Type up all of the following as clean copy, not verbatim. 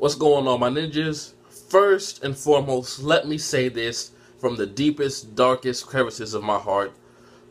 What's going on, my ninjas? First and foremost, let me say this from the deepest, darkest crevices of my heart.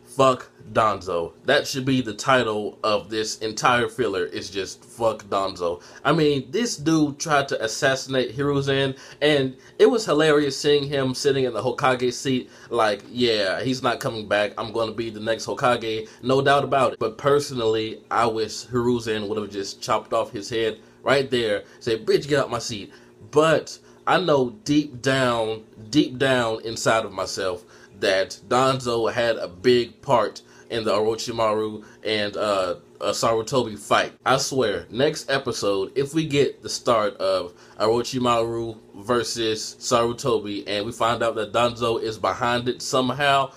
Fuck Danzo. That should be the title of this entire filler, is just fuck Danzo. I mean, this dude tried to assassinate Hiruzen, and it was hilarious seeing him sitting in the Hokage seat like, yeah, he's not coming back, I'm gonna be the next Hokage, no doubt about it. But personally, I wish Hiruzen would have just chopped off his head right there, say, bitch, get out my seat. But I know deep down inside of myself that Danzo had a big part in the Orochimaru and Sarutobi fight. I swear, next episode, if we get the start of Orochimaru versus Sarutobi and we find out that Danzo is behind it somehow,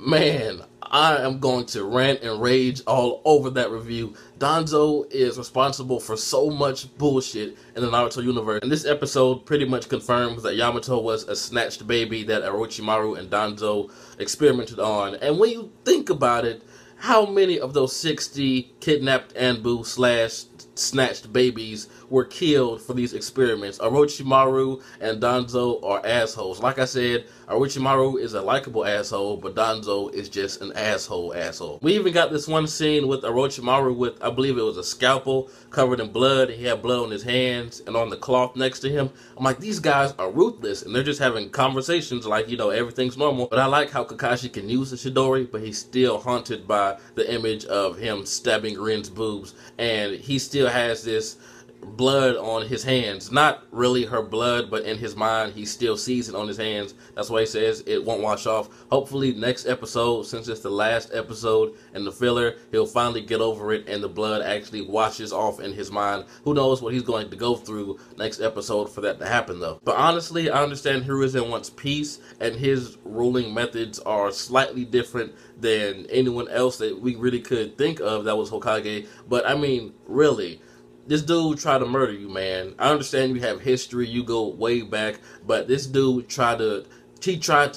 man, I am going to rant and rage all over that review. Danzo is responsible for so much bullshit in the Naruto universe. And this episode pretty much confirms that Yamato was a snatched baby that Orochimaru and Danzo experimented on. And when you think about it, how many of those 60 kidnapped Anbu / snatched babies were killed for these experiments? Orochimaru and Danzo are assholes. Like I said, Orochimaru is a likable asshole, but Danzo is just an asshole. We even got this one scene with Orochimaru with, I believe it was a scalpel covered in blood. He had blood on his hands and on the cloth next to him. I'm like, these guys are ruthless, and they're just having conversations like, you know, everything's normal. But I like how Kakashi can use the Chidori, but he's still haunted by the image of him stabbing Rin's boobs, and he still has this blood on his hands. Not really her blood, but in his mind he still sees it on his hands. That's why he says it won't wash off. Hopefully next episode, since it's the last episode and the filler, he'll finally get over it and the blood actually washes off in his mind. Who knows what he's going to go through next episode for that to happen though. But honestly, I understand Hiruzen wants peace, and his ruling methods are slightly different than anyone else that we really could think of that was Hokage. But I mean, really, this dude tried to murder you, man. I understand you have history, you go way back, but this dude tried to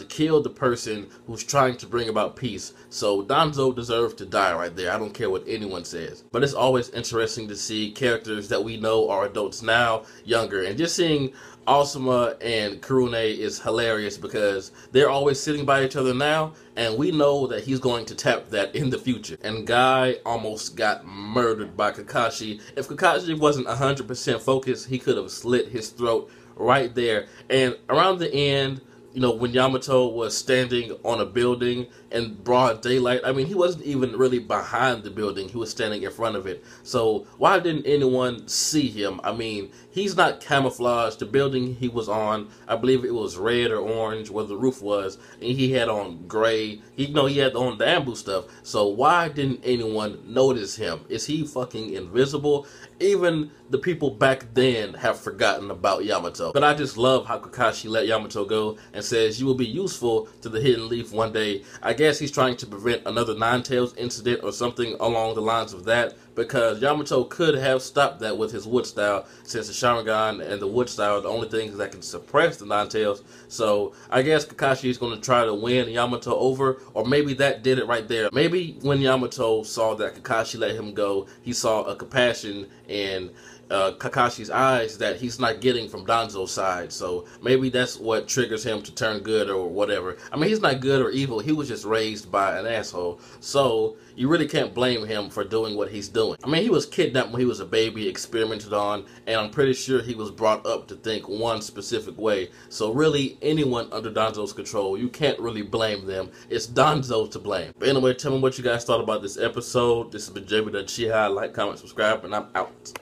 kill the person who's trying to bring about peace. So Danzo deserved to die right there. I don't care what anyone says. But it's always interesting to see characters that we know are adults now, younger. And just seeing Asuma and Kurune is hilarious because they're always sitting by each other now, and we know that he's going to tap that in the future. And Guy almost got murdered by Kakashi. If Kakashi wasn't 100% focused, he could have slit his throat right there. And around the end, you know, when Yamato was standing on a building in broad daylight, I mean, he wasn't even really behind the building. He was standing in front of it. So why didn't anyone see him? I mean, he's not camouflaged. The building he was on, I believe it was red or orange where the roof was, and he had on gray. He had on the Anbu stuff. So why didn't anyone notice him? Is he fucking invisible? Even the people back then have forgotten about Yamato. But I just love how Kakashi let Yamato go and says, you will be useful to the Hidden Leaf one day. I guess he's trying to prevent another Nine Tails incident or something along the lines of that, because Yamato could have stopped that with his wood style, since the Sharingan and the wood style are the only things that can suppress the Nine Tails. So I guess Kakashi is going to try to win Yamato over, or maybe that did it right there. Maybe when Yamato saw that Kakashi let him go, he saw a compassion in Kakashi's eyes that he's not getting from Danzo's side. So maybe that's what triggers him to turn good or whatever. I mean, he's not good or evil. He was just raised by an asshole. So you really can't blame him for doing what he's doing. I mean, he was kidnapped when he was a baby, experimented on, and I'm pretty sure he was brought up to think one specific way. So really, anyone under Danzo's control, you can't really blame them. It's Danzo to blame. But anyway, tell me what you guys thought about this episode. This has been JB Chiha. Like, comment, subscribe, and I'm out.